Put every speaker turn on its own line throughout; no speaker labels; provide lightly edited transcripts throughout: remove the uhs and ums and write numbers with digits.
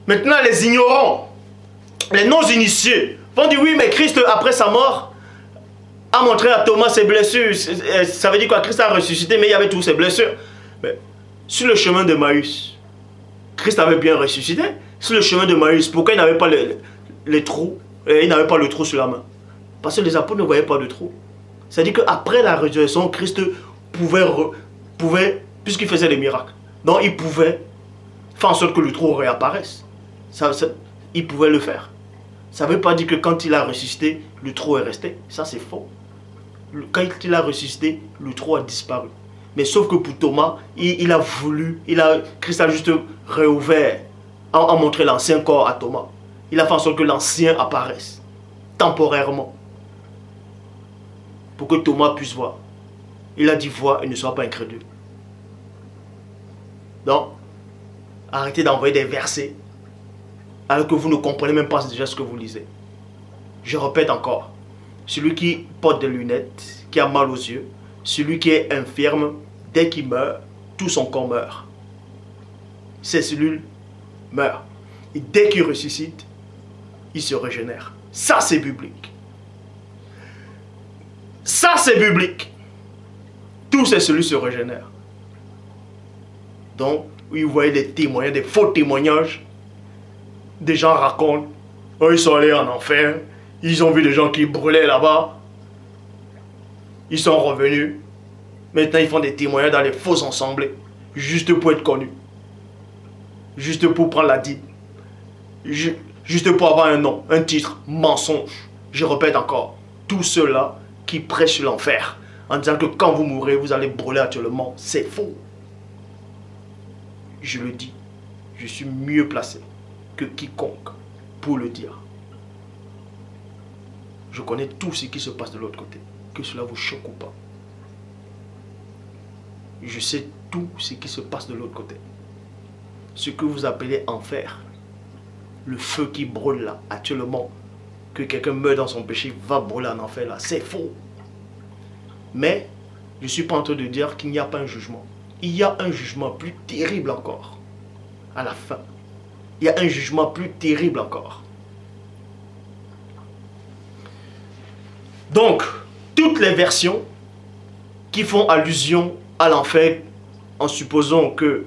Maintenant, les ignorants, les non-initiés, vont dire oui, mais Christ, après sa mort, a montré à Thomas ses blessures. Ça veut dire quoi? Christ a ressuscité, mais il y avait toutes ses blessures. Mais sur le chemin de Maüs, Christ avait bien ressuscité. Sur le chemin de Maüs, pourquoi il n'avait pas les trous? Il n'avait pas le trou sur la main. Parce que les apôtres ne voyaient pas de trou. C'est-à-dire qu'après la résurrection, Christ pouvait, puisqu'il faisait des miracles, donc il pouvait faire en sorte que le trou réapparaisse. Il pouvait le faire. Ça ne veut pas dire que quand il a ressuscité, le trou est resté. Ça, c'est faux. Quand il a ressuscité, le trou a disparu. Mais sauf que pour Thomas, Christ a juste réouvert, a montré l'ancien corps à Thomas. Il a fait en sorte que l'ancien apparaisse, temporairement, pour que Thomas puisse voir. Il a dit vois et ne sois pas incrédule. Donc, arrêtez d'envoyer des versets alors que vous ne comprenez même pas déjà ce que vous lisez. Je répète encore, celui qui porte des lunettes, qui a mal aux yeux, celui qui est infirme, dès qu'il meurt, tout son corps meurt. Ces cellules meurent. Et dès qu'il ressuscite, il se régénère. Ça, c'est biblique. Ça, c'est biblique. Tous ces cellules se régénèrent. Donc, oui, vous voyez des témoignages, des faux témoignages. Des gens racontent, oh, ils sont allés en enfer, ils ont vu des gens qui brûlaient là-bas, ils sont revenus. Maintenant, ils font des témoignages dans les faux ensemblés, juste pour être connus, juste pour prendre la dîme, juste pour avoir un nom, un titre, mensonge. Je répète encore, tous ceux-là qui prêchent l'enfer, en disant que quand vous mourrez, vous allez brûler actuellement, c'est faux. Je le dis, je suis mieux placé que quiconque pour le dire. Je connais tout ce qui se passe de l'autre côté, que cela vous choque ou pas. Je sais tout ce qui se passe de l'autre côté. Ce que vous appelez enfer, le feu qui brûle là, actuellement, que quelqu'un meurt dans son péché, va brûler en enfer là, c'est faux. Mais, je ne suis pas en train de dire qu'il n'y a pas un jugement. Il y a un jugement plus terrible encore, à la fin. Il y a un jugement plus terrible encore. Donc, toutes les versions qui font allusion à l'enfer, en supposant que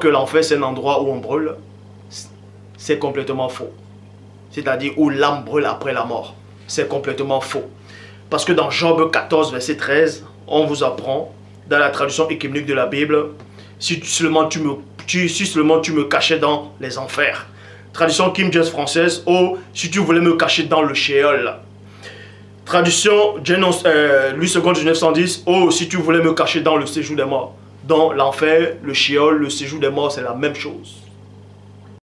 l'enfer c'est un endroit où on brûle, c'est complètement faux. C'est-à-dire où l'âme brûle après la mort. C'est complètement faux. Parce que dans Job 14, verset 13, on vous apprend, dans la traduction écuménique de la Bible, si seulement tu me cachais dans les enfers. Traduction King James française, oh, si tu voulais me cacher dans le Sheol. Traduction Louis II 1910, oh, si tu voulais me cacher dans le séjour des morts. Dans l'enfer, le Sheol, le séjour des morts, c'est la même chose.